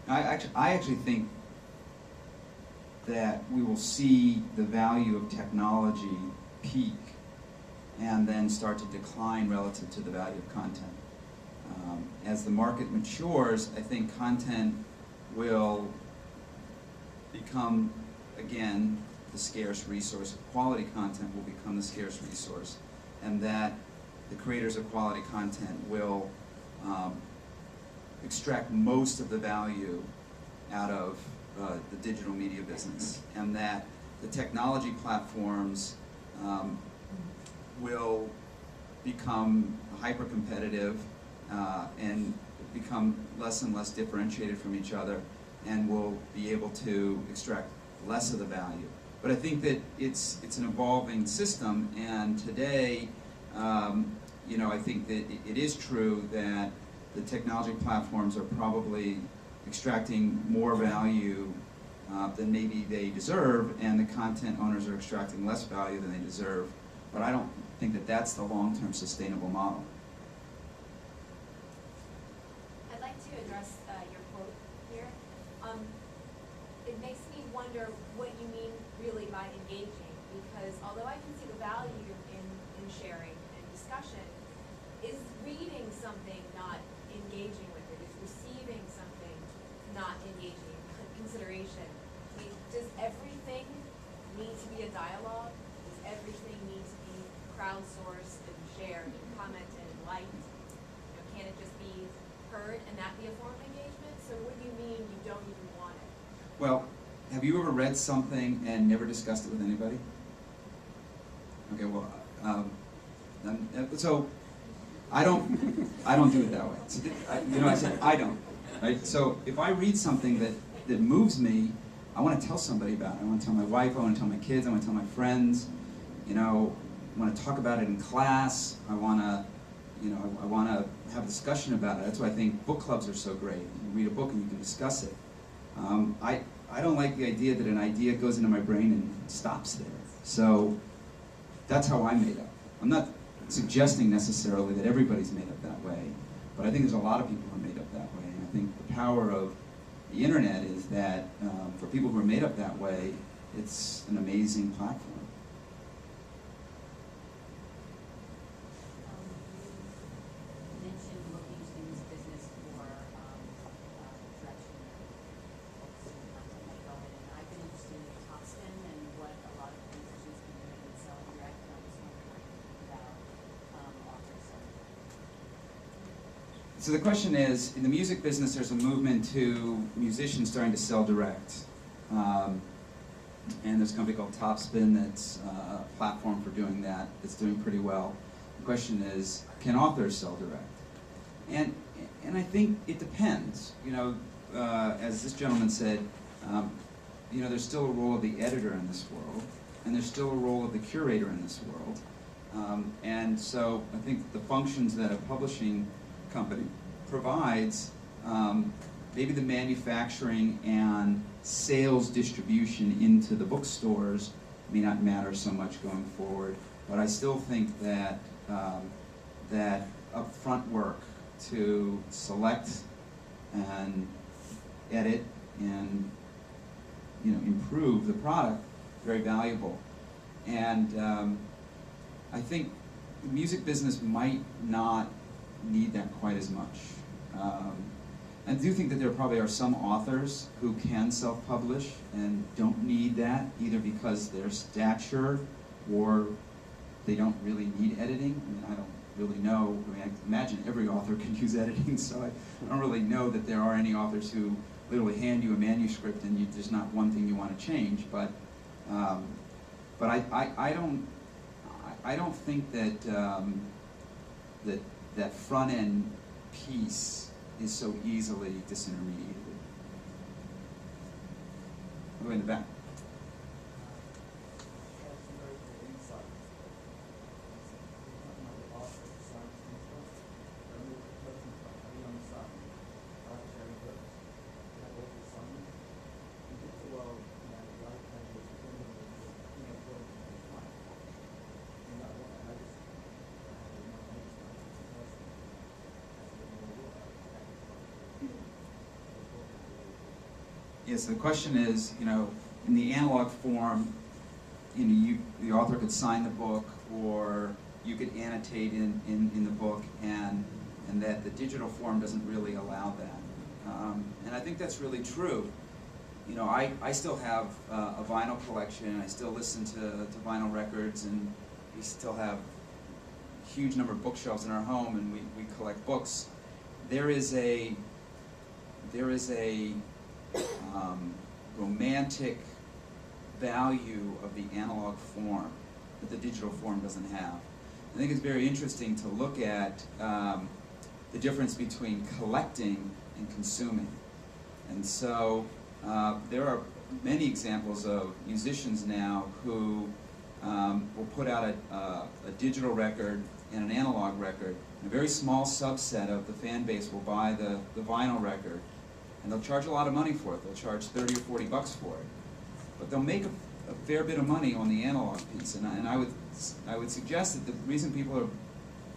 I actually think that we will see the value of technology peak and then start to decline relative to the value of content. As the market matures, I think content will become, again, the scarce resource. Quality content will become the scarce resource, and that the creators of quality content will extract most of the value out of the digital media business, and that the technology platforms will become hyper-competitive and become less and less differentiated from each other, and will be able to extract less of the value. But I think that it's an evolving system, and today, I think that it is true that the technology platforms are probably extracting more value than maybe they deserve, and the content owners are extracting less value than they deserve. But I don't think that that's the long-term sustainable model. I'd like to address your quote here. It makes me wonder what you mean really by engaging, because although I can see the value in sharing and discussion, is reading something not engaging with it? Is receiving something not engaging? Consideration. I mean, does everything need to be a dialogue? Does everything need to be crowdsourced and shared and commented and liked? Can it just be heard and that be a form of engagement? So what do you mean you don't even want it? Well, have you ever read something and never discussed it with anybody? Okay, well, so I don't do it that way. So, I said I don't. Right? So if I read something that moves me, I want to tell somebody about it. I want to tell my wife. I want to tell my kids. I want to tell my friends. I want to talk about it in class. I want to, I want to have a discussion about it. That's why I think book clubs are so great. You read a book and you can discuss it. I don't like the idea that an idea goes into my brain and stops there. So that's how I'm made up. I'm not suggesting necessarily that everybody's made up that way, but I think there's a lot of people who are made up that way. And I think the power of the internet is that for people who are made up that way, it's an amazing platform. You mentioned looking to the music business for direction and content might go in, and I've been interested in Topspin and what a lot of musicians can do and sell direct, and I was wondering about authors selling direct. So the question is, in the music business, there's a movement to musicians starting to sell direct. And there's a company called Topspin that's a platform for doing that, that's doing pretty well. The question is, can authors sell direct? And I think it depends. As this gentleman said, there's still a role of the editor in this world, and there's still a role of the curator in this world. And so I think the functions that a publishing company provides, maybe the manufacturing and sales distribution into the bookstores may not matter so much going forward, but I still think that that upfront work to select and edit and improve the product very valuable. And I think the music business might not need that quite as much. I do think that there probably are some authors who can self-publish and don't need that, either because their stature or they don't really need editing. I mean, I don't really know. I mean, I imagine every author can use editing, so I don't really know that there are any authors who literally hand you a manuscript and there's not one thing you want to change. But I don't think that that front end piece is so easily disintermediated. Go in the back. Yes, the question is, you know, in the analog form, you know, the author could sign the book, or you could annotate in the book, and that the digital form doesn't really allow that. And I think that's really true. You know, I still have a vinyl collection. I still listen to vinyl records, and we still have a huge number of bookshelves in our home, and we collect books. There is a romantic value of the analog form that the digital form doesn't have. I think it's very interesting to look at the difference between collecting and consuming. And so there are many examples of musicians now who will put out a digital record and an analog record. A very small subset of the fan base will buy the vinyl record, and they'll charge a lot of money for it. They'll charge 30 or 40 bucks for it. But they'll make a fair bit of money on the analog piece. And I would suggest that the reason people are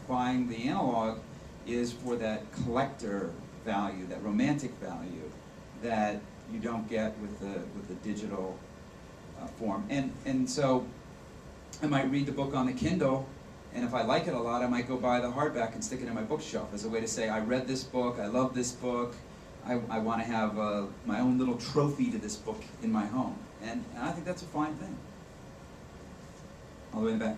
buying the analog is for that collector value, that romantic value that you don't get with the digital form. And so I might read the book on the Kindle, and if I like it a lot, I might go buy the hardback and stick it in my bookshelf as a way to say, I read this book, I love this book, I want to have my own little trophy to this book in my home. And I think that's a fine thing. All the way in the back.